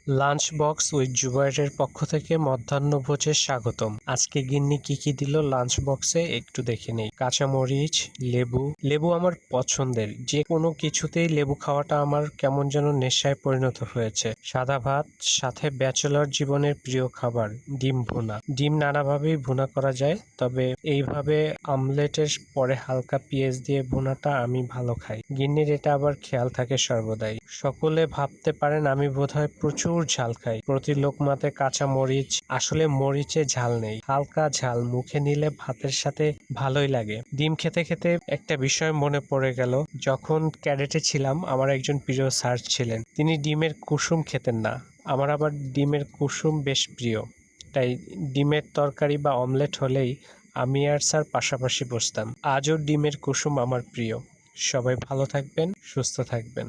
Lunch box with জুবাইরের পক্ষ থেকে মধ্যাহ্নভোজে স্বাগতম। আজকে গিন্নি কি কি দিল লাঞ্চ বক্সে একটু দেখে নেই। কাঁচামরিচ, লেবু আমার পছন্দের, যে কোনো কিছুতেই লেবু খাওয়াটা আমার কেমন যেন নেশায় পরিণত হয়েছে। সাদা ভাত, সাথে ব্যাচেলর জীবনের প্রিয় খাবার ডিম ভুনা। ডিম নানাভাবেই ভুনা করা যায়, তবে এইভাবে আমলেটের পরে হালকা পেঁয়াজ দিয়ে ভুনাটা আমি ভালো খাই। গিন্নির এটা আবার খেয়াল থাকে সর্বদাই। সকলে ভাবতে পারেন আমি বোধহয় প্রচুর ঝাল খাই। প্রতি লোকমাতে কাঁচা মরিচ, আসলে মরিচে ঝাল নেই, হালকা ঝাল মুখে নিলে ভাতের সাথে ভালোই লাগে। ডিম খেতে খেতে একটা বিষয় মনে পড়ে গেল। যখন ক্যাডেটে ছিলাম আমার একজন প্রিয় স্যার ছিলেন, তিনি ডিমের কুসুম খেতেন না। আমার আবার ডিমের কুসুম বেশ প্রিয়, তাই ডিমের তরকারি বা অমলেট হলেই আমি আর স্যার পাশাপাশি বসতাম। আজও ডিমের কুসুম আমার প্রিয়। সবাই ভালো থাকবেন, সুস্থ থাকবেন।